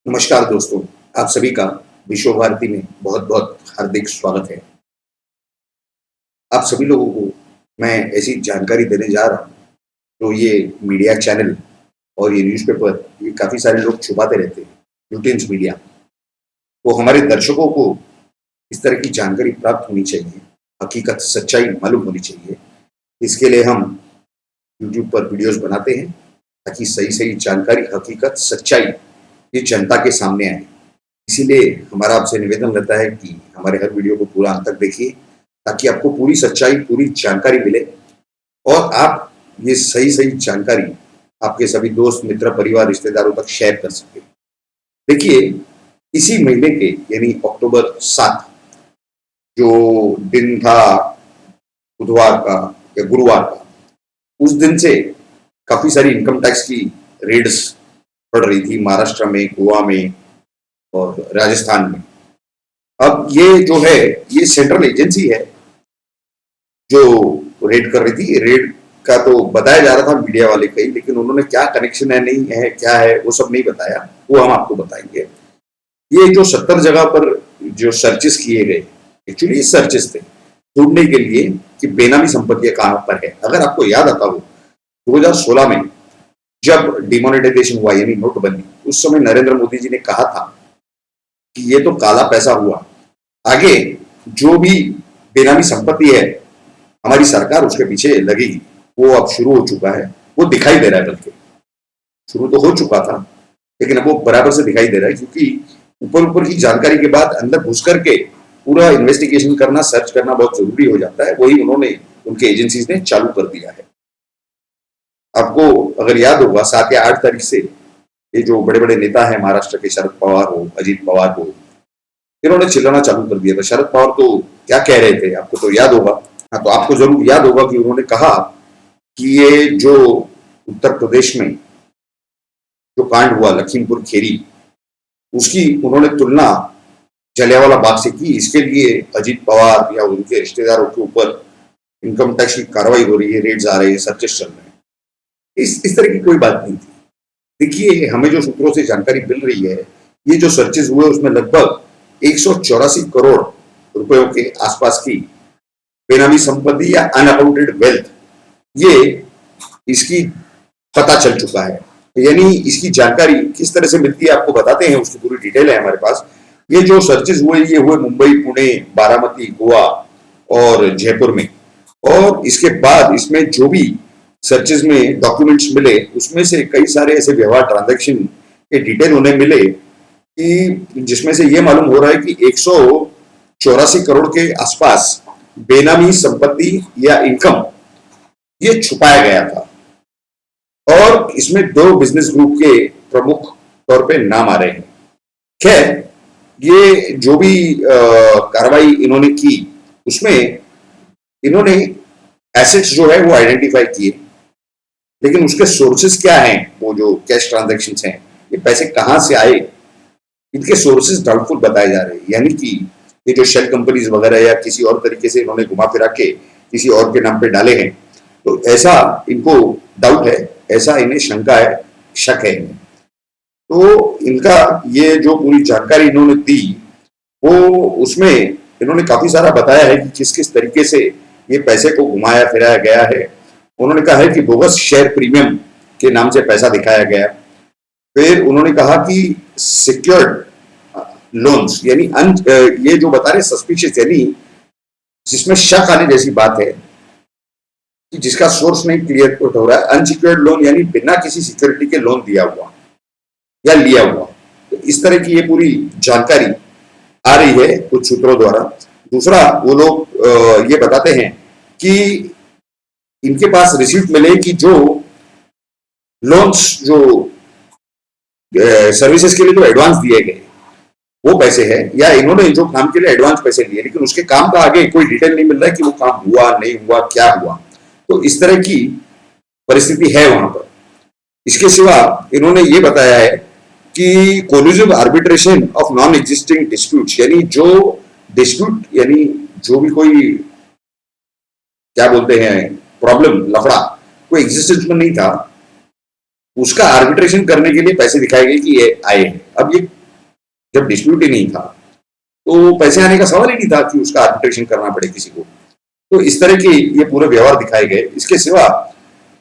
नमस्कार दोस्तों, आप सभी का विश्व भारती में बहुत-बहुत हार्दिक स्वागत है। आप सभी लोगों को मैं ऐसी जानकारी देने जा रहा हूँ, जो ये मीडिया चैनल और ये न्यूज़पेपर ये काफ़ी सारे लोग छुपाते रहते हैं, न्यूटेन्स मीडिया। तो हमारे दर्शकों को इस तरह की जानकारी प्राप्त होनी चाहिए, हकीकत, सच्चाई मालूम होनी चाहिए। इसके लिए हम यूट्यूब पर वीडियोज़ बनाते हैं, ताकि सही-सही जानकारी, हकीकत, सच्चाई ये जनता के सामने आए। इसीलिए हमारा आपसे निवेदन रहता है कि हमारे हर वीडियो को पूरा अंत तक देखिए, ताकि आपको पूरी सच्चाई, पूरी जानकारी मिले और आप ये सही-सही जानकारी आपके सभी दोस्त, मित्र, परिवार, रिश्तेदारों तक शेयर कर सकें। देखिए, इसी महीने के यानी अक्टूबर 7 जो दिन था बुधवार का या गुरुवार का, उस दिन से काफ़ी सारी इनकम टैक्स की रेड्स पड़ रही थी महाराष्ट्र में, गोवा में और राजस्थान में। अब ये जो है, ये सेंट्रल एजेंसी है जो रेड कर रही थी। रेड का तो बताया जा रहा था मीडिया वाले कई, लेकिन उन्होंने क्या कनेक्शन है, नहीं है, क्या है, वो सब नहीं बताया। वो हम आपको बताएंगे। ये जो 70 जगह पर जो सर्चेस किए गए, एक्चुअली ये सर्चेस थे ढूंढने के लिए कि बेनामी संपत्तियां कहां पर है। अगर आपको याद आता हो, 2016 में जब डिमोनेटाइजेशन हुआ यानी नोटबंदी, उस समय नरेंद्र मोदी जी ने कहा था कि ये तो काला पैसा हुआ, आगे जो भी बेनामी संपत्ति है हमारी सरकार उसके पीछे लगेगी। वो अब शुरू हो चुका है, वो दिखाई दे रहा है। बल्कि शुरू तो हो चुका था, लेकिन अब वो बराबर से दिखाई दे रहा है, क्योंकि ऊपर ऊपर की जानकारी के बाद अंदर घुस करके पूरा इन्वेस्टिगेशन करना, सर्च करना बहुत जरूरी हो जाता है। वही उन्होंने, उनके एजेंसीज ने चालू कर दिया है। आपको अगर याद होगा, 7 या 8 तारीख से ये जो बड़े बड़े नेता हैं महाराष्ट्र के, शरद पवार हो, अजीत पवार हो, इन्होंने चिल्लाना चालू कर दिया था। शरद पवार तो क्या कह रहे थे, आपको तो याद होगा। हाँ, तो आपको जरूर याद होगा कि उन्होंने कहा कि ये जो उत्तर प्रदेश में जो कांड हुआ लखीमपुर खेरी, उसकी उन्होंने तुलना जलियांवाला बाग से की। इसके लिए अजीत पवार या उनके रिश्तेदारों के ऊपर इनकम टैक्स की कार्रवाई हो रही है, रेड्स आ रहे हैं, सर्चेस चल रहे हैं। इस तरह की कोई बात नहीं थी। देखिए, हमें जो सूत्रों से जानकारी मिल रही है, ये जो सर्चेस हुए उसमें लगभग 184 करोड़ रुपयों के आसपास की बेनामी संपत्ति या अनअकाउंटेड वेल्थ, ये इसकी पता चल चुका है। यानी इसकी जानकारी किस तरह से मिलती है आपको बताते हैं, उसकी पूरी डिटेल है हमारे पास। ये जो सर्चेस हुए, ये हुए मुंबई, पुणे, बारामती, गोवा और जयपुर में। और इसके बाद इसमें जो भी सर्चेस में डॉक्यूमेंट्स मिले, उसमें से कई सारे ऐसे व्यवहार, ट्रांजैक्शन के डिटेल उन्हें मिले कि जिसमें से ये मालूम हो रहा है कि 184 करोड़ के आसपास बेनामी संपत्ति या इनकम ये छुपाया गया था। और इसमें 2 बिजनेस ग्रुप के प्रमुख तौर पे नाम आ रहे हैं। खैर, ये जो भी कार्रवाई इन्होंने की, उसमें इन्होंने एसेट्स जो है वो आइडेंटिफाई किए, लेकिन उसके सोर्सेस क्या हैं, वो जो कैश ट्रांजैक्शंस हैं, ये पैसे कहां से आए, इनके सोर्सेस डाउटफुल बताए जा रहे हैं। यानी कि ये जो शेल कंपनीज वगैरह या किसी और तरीके से इन्होंने घुमा फिरा के किसी और के नाम पे डाले हैं, तो ऐसा इनको डाउट है, ऐसा इन्हें शंका है, शक है इन्हें। तो इनका ये जो पूरी जानकारी इन्होंने दी, वो उसमें इन्होंने काफी सारा बताया है कि किस किस तरीके से ये पैसे को घुमाया फिराया गया है। उन्होंने कहा है कि बोगस शेयर प्रीमियम के नाम से पैसा दिखाया गया। फिर उन्होंने कहा कि सिक्योर्ड लोन्स, यानी ये जो बता रहे सस्पिशियस, यानी जिसमें शक आने जैसी बात है कि जिसका सोर्स नहीं क्लियर हो रहा है, अनसिक्योर्ड लोन, यानी बिना किसी सिक्योरिटी के लोन दिया हुआ या लिया हुआ। तो इस तरह की ये पूरी जानकारी आ रही है कुछ सूत्रों द्वारा। दूसरा, वो लोग ये बताते हैं कि इनके पास रिसीप्ट मिले कि जो लोन्स, जो सर्विसेज के लिए जो एडवांस दिए गए वो पैसे है, या इन्होंने जो काम के लिए एडवांस पैसे लिए, लेकिन उसके काम का आगे कोई डिटेल नहीं मिल रहा है कि वो काम हुआ नहीं हुआ, क्या हुआ। तो इस तरह की परिस्थिति है वहां पर। इसके सिवा इन्होंने ये बताया है कि collusive arbitration of non existing disputes, यानी जो डिस्प्यूट, यानी जो भी कोई क्या बोलते हैं प्रॉब्लम, लफड़ा कोई एग्जिस्टेंस में नहीं था, उसका आर्बिट्रेशन करने के लिए पैसे दिखाए गए कि ये आए हैं। अब ये जब डिस्प्यूट ही नहीं था तो पैसे आने का सवाल ही नहीं था कि उसका आर्बिट्रेशन करना पड़े किसी को। तो इस तरह के ये पूरे व्यवहार दिखाए गए। इसके सिवा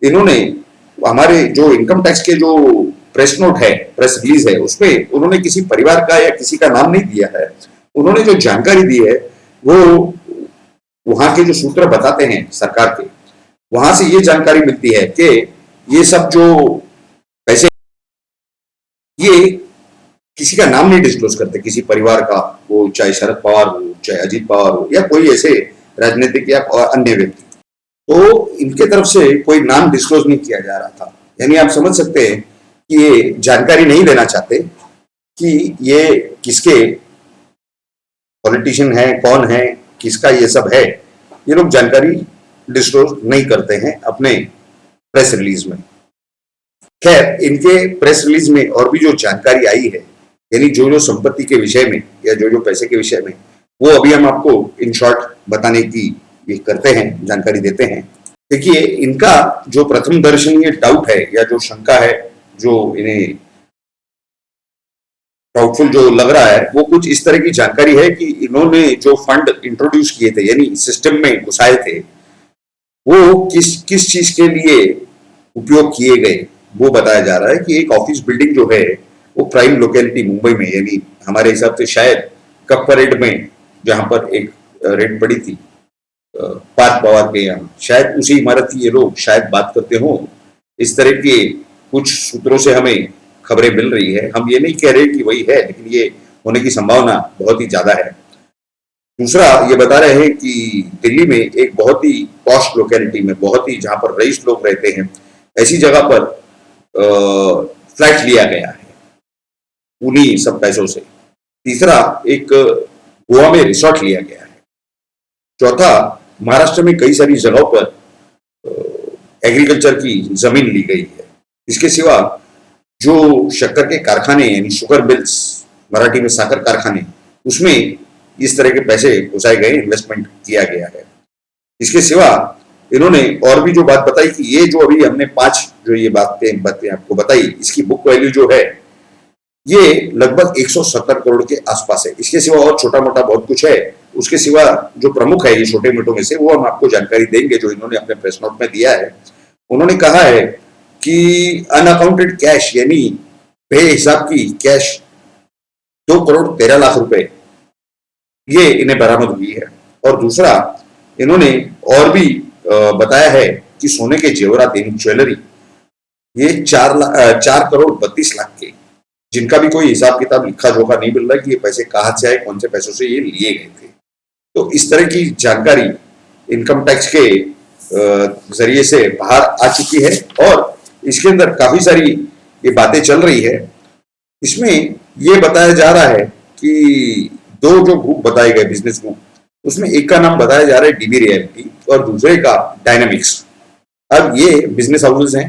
इन्होंने हमारे जो इनकम टैक्स के जो प्रेस नोट है, प्रेस रिलीज है, उसमें उन्होंने किसी परिवार का या किसी का नाम नहीं दिया है। उन्होंने जो जानकारी दी है वो वहां के जो सूत्र बताते हैं सरकार के, वहां से ये जानकारी मिलती है कि ये सब जो पैसे, ये किसी का नाम नहीं डिस्क्लोज करते, किसी परिवार का, वो चाहे शरद पवार हो, चाहे अजीत पवार हो, या कोई ऐसे राजनीतिक या अन्य व्यक्ति। तो इनके तरफ से कोई नाम डिस्क्लोज नहीं किया जा रहा था। यानी आप समझ सकते हैं कि ये जानकारी नहीं देना चाहते कि ये किसके पॉलिटिशियन है, कौन है, किसका ये सब है। ये लोग जानकारी डिस्क्लोज नहीं करते हैं अपने प्रेस रिलीज में। खैर, इनके प्रेस रिलीज में और भी जो जानकारी आई है, यानी जो जो संपत्ति के विषय में या जो जो पैसे के विषय में, वो अभी हम आपको इन शॉर्ट बताने की ये करते हैं, जानकारी देते हैं। देखिए, इनका जो प्रथम दर्शन ये डाउट है या जो शंका है, जो इन्हें डाउटफुल जो लग रहा है, वो कुछ इस तरह की जानकारी है कि इन्होंने जो फंड इंट्रोड्यूस किए थे, यानी सिस्टम में घुसाए थे, वो किस किस चीज के लिए उपयोग किए गए वो बताया जा रहा है। कि एक ऑफिस बिल्डिंग जो है वो प्राइम लोकेलिटी मुंबई में, यानी हमारे हिसाब से शायद कप परेड में जहां पर एक रेड पड़ी थी पार्थ पवार के यहाँ, शायद उसी इमारत की ये लोग शायद बात करते हो। इस तरह के कुछ सूत्रों से हमें खबरें मिल रही है। हम ये नहीं कह रहे कि वही है, लेकिन ये होने की संभावना बहुत ही ज्यादा है। दूसरा, ये बता रहे हैं कि दिल्ली में एक बहुत ही पॉश लोकेलिटी में, बहुत ही जहां पर रईस लोग रहते हैं, ऐसी जगह पर फ्लैट लिया गया है उन्हीं सब पैसों से। तीसरा, एक गोवा में रिसोर्ट लिया गया है। चौथा, महाराष्ट्र में कई सारी जगहों पर एग्रीकल्चर की जमीन ली गई है। इसके सिवा जो शक्कर के कारखाने यानी शुगर मिल्स, मराठी में साकर कारखाने, उसमें इस तरह के पैसे घुसाए गए, इन्वेस्टमेंट किया गया है। इसके सिवा इन्होंने और भी जो बात बताई कि ये जो अभी हमने 5 जो ये बातें आपको बताई, इसकी बुक वैल्यू जो है ये लगभग 170 करोड़ के आसपास है। इसके सिवा और छोटा मोटा बहुत कुछ है। उसके सिवा जो प्रमुख है ये छोटे मोटों में से, वो हम आपको जानकारी देंगे जो इन्होंने अपने प्रेस नोट में दिया है। उन्होंने कहा है कि अनअकाउंटेड कैश यानी बेहिसाब की कैश 2 करोड़ 13 लाख रुपए ये इन्हें बरामद हुई है। और दूसरा, इन्होंने और भी बताया है कि सोने के जेवरात यानी ज्वेलरी ये 4 करोड़ 32 लाख के, जिनका भी कोई हिसाब किताब लिखा जोखा नहीं मिल रहा कि ये पैसे कहाँ से आए, कौन से पैसों से ये लिए गए थे। तो इस तरह की जानकारी इनकम टैक्स के जरिए से बाहर आ चुकी है और इसके अंदर काफी सारी ये बातें चल रही है। इसमें ये बताया जा रहा है कि 2 जो ग्रुप बताए गए बिजनेस ग्रुप, उसमें एक का नाम बताया जा रहा है डीबी रियल्टी और दूसरे का डायनामिक्स। अब ये बिजनेस हाउसेस हैं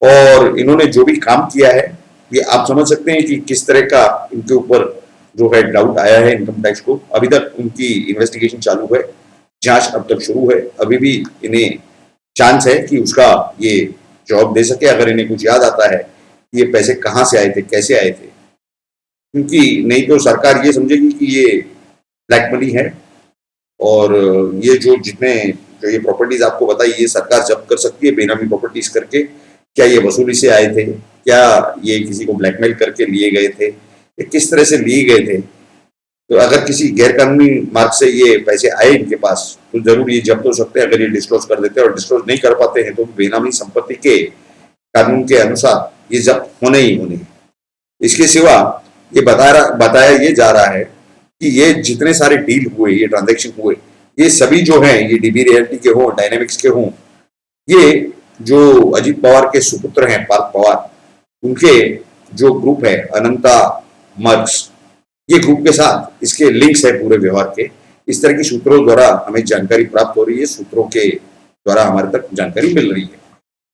और इन्होंने जो भी काम किया है, ये आप समझ सकते हैं कि किस तरह का इनके ऊपर जो है डाउट आया है इनकम टैक्स को। अभी तक उनकी इन्वेस्टिगेशन चालू है, जांच अब तक शुरू है। अभी भी इन्हें चांस है कि उसका ये जवाब दे सके, अगर इन्हें कुछ याद आता है कि ये पैसे कहाँ से आए थे, कैसे आए थे। क्योंकि नहीं तो सरकार ये समझेगी कि ये ब्लैक मनी है और ये जो जितने जो ये प्रॉपर्टीज आपको बताई ये सरकार जब्त कर सकती है बेनामी प्रॉपर्टीज करके। क्या ये वसूली से आए थे, क्या ये किसी को ब्लैकमेल करके लिए गए थे, ये किस तरह से लिए गए थे। तो अगर किसी गैरकानूनी मार्ग से ये पैसे आए इनके पास तो जरूर ये जब्त हो सकते हैं अगर ये डिस्क्लोज कर देते हैं, और डिस्क्लोज नहीं कर पाते हैं तो बेनामी संपत्ति के कानून के अनुसार ये जब्त होने ही होने। इसके सिवा ये बताया ये जा रहा है कि ये जितने सारे डील हुए, ये ट्रांजेक्शन हुए, ये सभी जो हैं, ये डीबी रियल्टी के हों, डायनेमिक्स के हों, ये जो अजीत पवार के सुपुत्र हैं पार्थ पवार, उनके जो ग्रुप है अनंता मर्क्स, ये ग्रुप के साथ इसके लिंक्स है पूरे व्यवहार के। इस तरह की सूत्रों द्वारा हमें जानकारी प्राप्त हो रही है, सूत्रों के द्वारा हमारे तक जानकारी मिल रही है।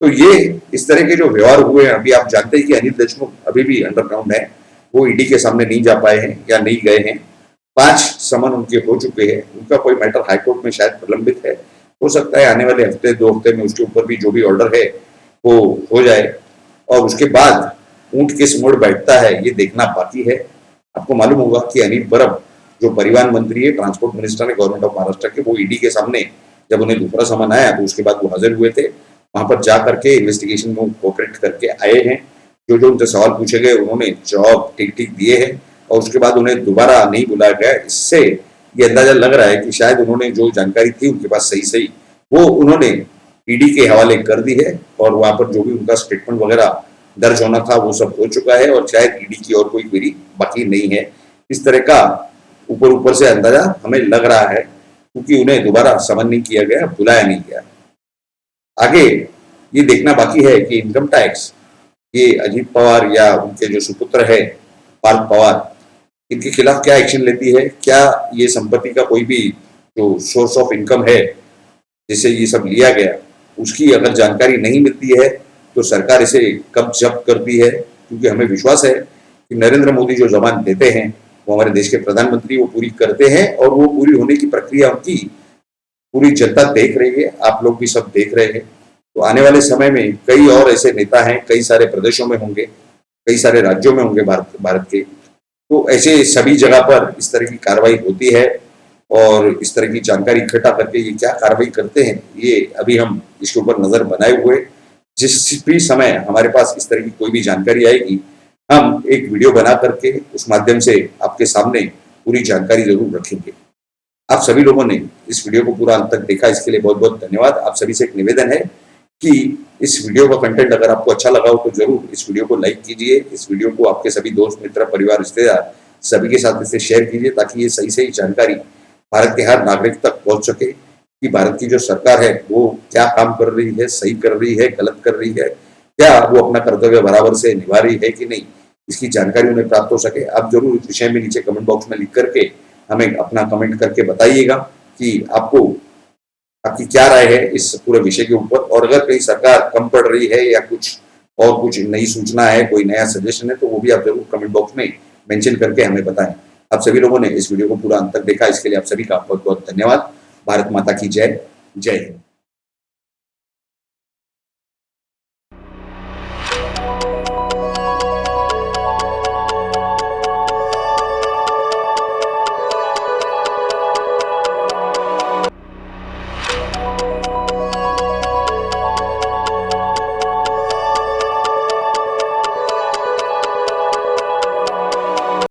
तो ये इस तरह के जो व्यवहार हुए हैं, अभी आप जानते हैं कि अनिल देशमुख अभी भी अंडरग्राउंड है, वो ईडी के सामने नहीं जा पाए हैं या नहीं गए हैं। 5 समन उनके हो चुके हैं, उनका कोई मैटर हाईकोर्ट में शायद प्रलंबित है। हो सकता है आने वाले हफ्ते 2 हफ्ते में उसके ऊपर भी जो भी ऑर्डर है वो हो जाए। और उसके बाद ऊंट किस मोड़ बैठता है ये देखना बाकी है। आपको मालूम होगा कि अनिल परब जो परिवहन मंत्री है, ट्रांसपोर्ट मिनिस्टर है गवर्नमेंट ऑफ महाराष्ट्र के, वो ईडी के सामने जब उन्हें दूसरा सामान आया तो उसके बाद वो हाजिर हुए थे। वहां पर जा करके इन्वेस्टिगेशन में कोऑपरेट करके आए हैं। जो जो उनसे सवाल पूछे गए उन्होंने जवाब ठीक ठीक दिए हैं और उसके बाद उन्हें दोबारा नहीं बुलाया गया। इससे ये अंदाजा लग रहा है कि शायद उन्होंने जो जानकारी थी उनके पास सही सही वो उन्होंने ईडी के हवाले कर दी है और वहां पर जो भी उनका स्टेटमेंट वगैरह दर्ज होना था वो सब हो चुका है और शायद ईडी की और कोई क्वेरी बाकी नहीं है। इस तरह का ऊपर ऊपर से अंदाजा हमें लग रहा है क्योंकि उन्हें दोबारा समन नहीं किया गया, बुलाया नहीं गया। आगे ये देखना बाकी है कि इनकम टैक्स ये अजीत पवार या उनके जो सुपुत्र है पार्थ पवार, इनके खिलाफ क्या एक्शन लेती है। क्या ये संपत्ति का कोई भी जो सोर्स ऑफ इनकम है जिससे ये सब लिया गया उसकी अगर जानकारी नहीं मिलती है तो सरकार इसे कब जब्त करती है। क्योंकि हमें विश्वास है कि नरेंद्र मोदी जो जबान देते हैं वो हमारे देश के प्रधानमंत्री वो पूरी करते हैं और वो पूरी होने की प्रक्रिया उनकी पूरी जनता देख रही है, आप लोग भी सब देख रहे हैं। तो आने वाले समय में कई और ऐसे नेता हैं, कई सारे प्रदेशों में होंगे, कई सारे राज्यों में होंगे भारत के, तो ऐसे सभी जगह पर इस तरह की कार्रवाई होती है और इस तरह की जानकारी इकट्ठा करके ये क्या कार्रवाई करते हैं ये अभी हम इसके ऊपर नजर बनाए हुए। जिस भी समय हमारे पास इस तरह की कोई भी जानकारी आएगी हम एक वीडियो बना करके उस माध्यम से आपके सामने पूरी जानकारी जरूर रखेंगे। आप सभी लोगों ने इस वीडियो को पूरा अंत तक देखा, इसके लिए बहुत बहुत धन्यवाद। आप सभी से एक निवेदन है कि इस वीडियो का कंटेंट अगर आपको अच्छा लगा हो तो जरूर इस वीडियो को लाइक कीजिए, इस वीडियो को आपके सभी दोस्त मित्र परिवार रिश्तेदार सभी के साथ इसे शेयर कीजिए ताकि ये सही सही जानकारी भारत के हर नागरिक तक पहुंच सके कि भारत की जो सरकार है वो क्या काम कर रही है, सही कर रही है, गलत कर रही है, क्या वो अपना कर्तव्य बराबर से निभा रही है कि नहीं, इसकी जानकारी उन्हें प्राप्त हो सके। आप जरूर इस विषय में नीचे कमेंट बॉक्स में लिख करके हमें अपना कमेंट करके बताइएगा कि आपको आपकी क्या राय है इस पूरे विषय के ऊपर। और अगर कहीं सरकार कम पड़ रही है या कुछ नई सूचना है, कोई नया सजेशन है तो वो भी आप जरूर कमेंट बॉक्स में मेंशन करके हमें बताएं। आप सभी लोगों ने इस वीडियो को पूरा अंत तक देखा, इसके लिए आप सभी का बहुत बहुत धन्यवाद। भारत माता की जय। जय हिंद।